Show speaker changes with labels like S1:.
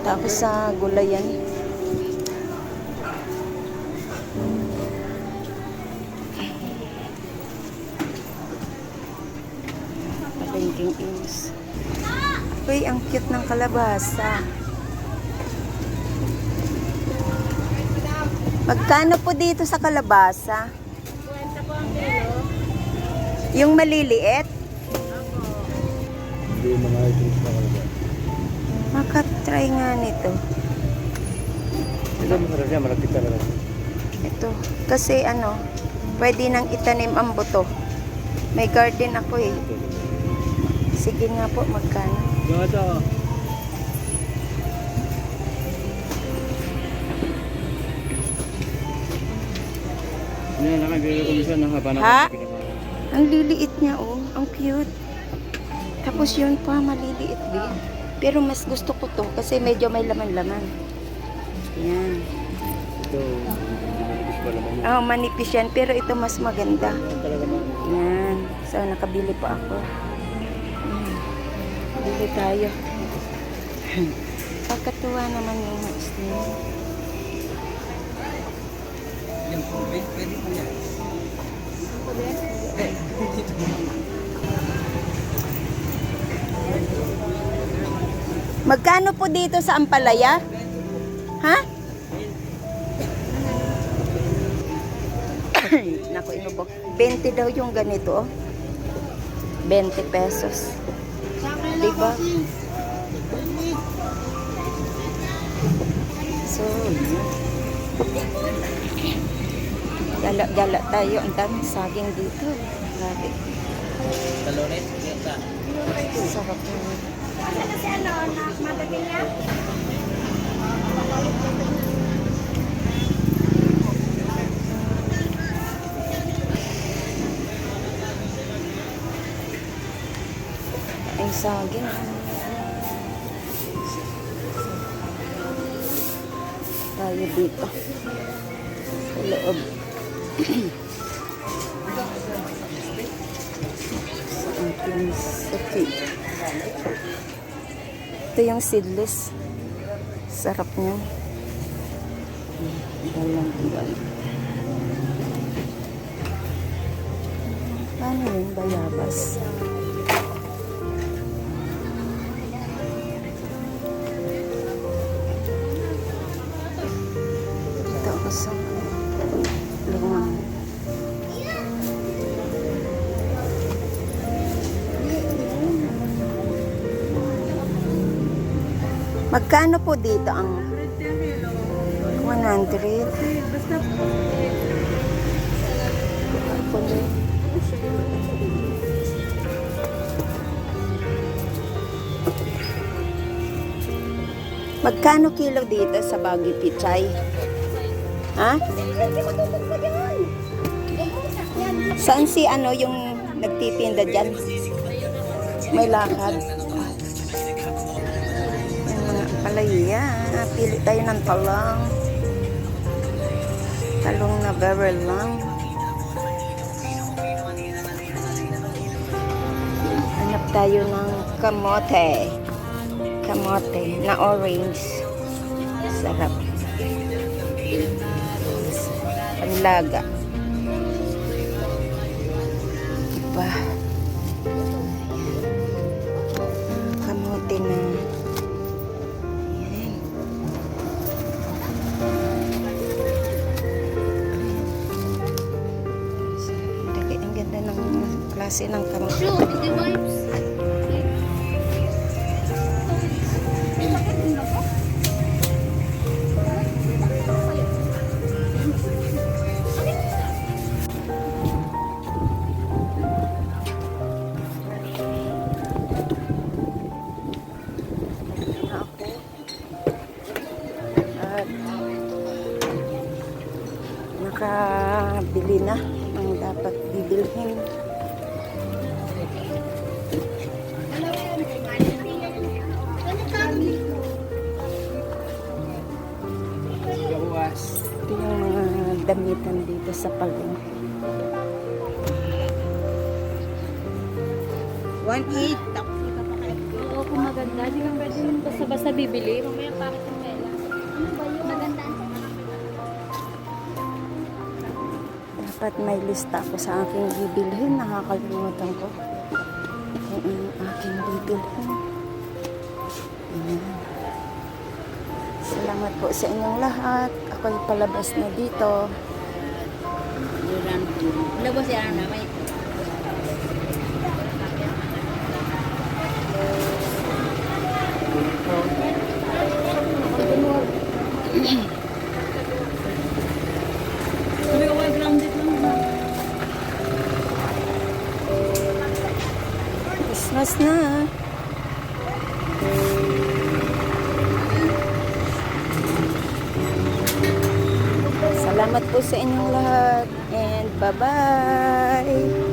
S1: Tapos sa gulayan. Palengking is. Uy, ang cute ng kalabasa. Magkano po dito sa kalabasa?
S2: 50 po ang kilo.
S1: Yung maliliit?
S3: Hindi mga items na kalabasa.
S1: Makatry nga nito.
S3: Ito masarap yan, malapit talaga.
S1: Ito. Kasi ano, pwede nang itanim ang buto. May garden ako eh. Sige nga po, magkano?
S3: Gata. Ano yan, nakabili ko minsan ng haba na
S1: Ha? Ang liliit niya oh. Ang cute. Tapos yun pa, maliliit din. Pero mas gusto ko to kasi medyo may laman-laman. Yan.
S3: Ito, hindi manipis pa naman yun.
S1: Oh, manipis yan. Pero ito mas maganda.
S3: Talaga man.
S1: Yan. So, nakabili po ako. Bili tayo. Pagkatuwa naman yung mais niya.
S3: Yan po, pwede po yan.
S1: Magkano po dito sa Ampalaya? Ha? Naku, inubok. 20 daw yung ganito. Oh. 20 pesos. Diba? So, gala-gala tayo. Ang daming saging dito. Grabe.
S3: Talones, kita.
S1: Sarap na.
S2: Kasi ano, madating niya?
S1: Ang saging. Tayo dito. Sa loob. Sa ating saki. Ito yung seedless. Sarap niya. Dalang iwan. Paano yung bayabas? Ito ako sa lumang. Magkano po dito ang 100?
S2: Basta po.
S1: Magkano kilo dito sa Baguio Pichay? Ha? Saan si ano yung nagtitinda dyan? May lakad. Yung mga palaya. Pili tayo ng talong. Talong na very long. Hanap tayo ng kamote. Kamote na orange. Sarap. Panlaga. Iba. Kamote na. Ayan. Ang ganda ng klase ng kamote. Nakabili na ang dapat bibilhin. Ito yung mga damitan dito sa palengke.
S2: 1.8. Tapos ito pa kayo. maganda. Hindi ka pwede yung basta-basta bibili. Mamaya pangit yung tela. Ano ba yun? Maganda.
S1: Dapat may lista ako sa aking bibilhin. Nakakalimutan ko. Kung ano aking bibilhin. Ayan. Salamat po sa inyong lahat. Ako'y palabas na dito.
S2: Labas yan na may sabi ko kayo grounded lang.
S1: Christmas na. Salamat po sa inyong lahat. And bye-bye.